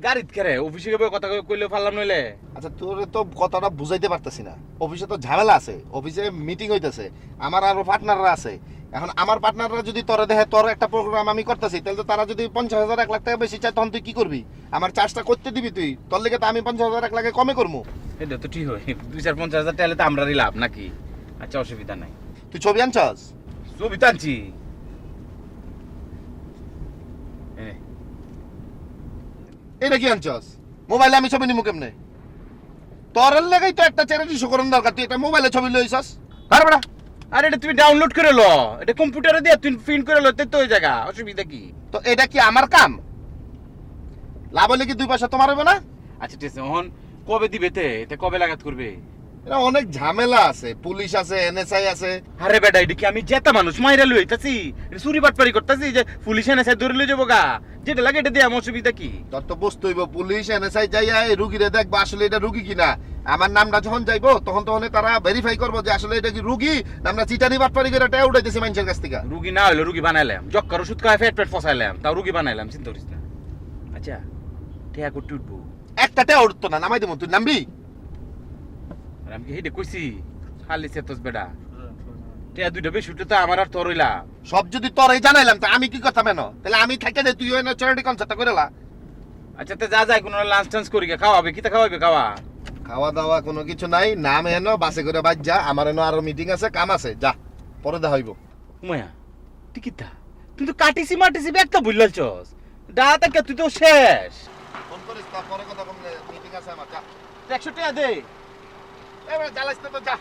গাড়িত কেরে অফিসে গিয়ে কথা কইলে পারলাম নইলে। আচ্ছা তোর তো কথাটা বুঝাইতে পারতেছি না। অফিসে তো ঝামেলা আছে, অফিসে মিটিং হইতেছে, আমার আরো পার্টনাররা আছে। এখন আমার পার্টনাররা যদি তোরে দেখে তোর একটা প্রোগ্রাম আমি করতেছি, তাহলে তো তারা যদি 50,000 1 লাখ টাকা বেশি চায়, তখন তুই কি করবি? আমার চার্জটা করতে দিবি তুই? তোর লেগে তো আমি 50,000 1 লাখে কমে করবো। এটা তো ঠিক হয়, 2-4-50,000 টাকা তো আমরারই লাভ নাকি? আচ্ছা অসুবিধা নাই। তুই ছবি আনছস? ছবি তো আনছি। এটা কি আনছস? মোবাইলে আমি ছবি নিমু কেমনে? তোর লেগেই তো একটা চ্যারিটি শো করার দরকার, তুই এটা মোবাইলে ছবি লইছস? ধর বেটা। আরে এটা তুমি ডাউনলোড করে লো, এটা কম্পিউটারে দিয়ে তুমি প্রিন্ট করে লো, তো ওই জায়গা অসুবিধা কি? তো এটা কি আমার কাম? লাভ হলে কি 2 পয়সা তোমার হবে না? আচ্ছা ঠিক আছে, এখন কবে দিবে তে? এটা কবে লাগাত করবে? এটা অনেক ঝামেলা আছে, পুলিশ আছে, এনএসআই আছে। আরে বেটা এটা কি আমি জেতা মানুষ মাইরা লইতাছি? এটা চুরি বাটপারি করতাছি যে পুলিশ এনে সাই ধরে লই যাবো গা? যেটা লাগে এটা দিয়ে আমার অসুবিধা কি? তোর তো বুঝতে হইব, পুলিশ এনএসআই যাইয়া এই রুগীরে দেখবা আসলে এটা রুগী কিনা। আমার নামটা যখন যাইবো তখন তারা ভেরিফাই করবো যে আসলে এটা কি রুগী না আমরা চিটারি বাটপারি করে টাকা উঠাইতেছি মানুষের কাছ থেকে। রুগী না হইলো রুগী বানাইলাম, জক্কার ওষুধ খাওয়া পেট পেট ফসাইলাম, তাও রুগী বানাইলাম, চিন্তা করিস না। আচ্ছা ঠেয়া করতে উঠবো? একটা টাকা উঠতো না, নামাই দেবো, তুই নামবি? আর আমি কি হেডে কইছি খালি সেতস বেটা? ঠেয়া দুইটা বেশি উঠে তো আমার আর তোর হইলা। সব যদি তোরই জানাইলাম তা আমি কি করতাম এনো? তাহলে আমি থাকি যে তুই ওই চ্যারিটি কনসার্টটা করে লা। আচ্ছা তো যা যায় কোনো লাঞ্চ টাঞ্চ করি গে, খাওয়াবে কি তা খাওয়াবে খাওয়া? খাওয়া দাওয়া কোনো কিছু নাই, নাম এনো বাসে করে বাজ যা, আমার এনো আরো মিটিং আছে, কাম আছে, যা পরে দেখা হইব। উমায়া টিকিট দা, তুই তো কাটিসি মাটিসি ব্যাগ তো ভুললছস, দা তাকে তুই তো শেষ। ফোন করিস তা পরে কথা কমলে, মিটিং আছে আমার, যা। 100 টাকা দে। এবারে জ্বালাইস না তো, যা।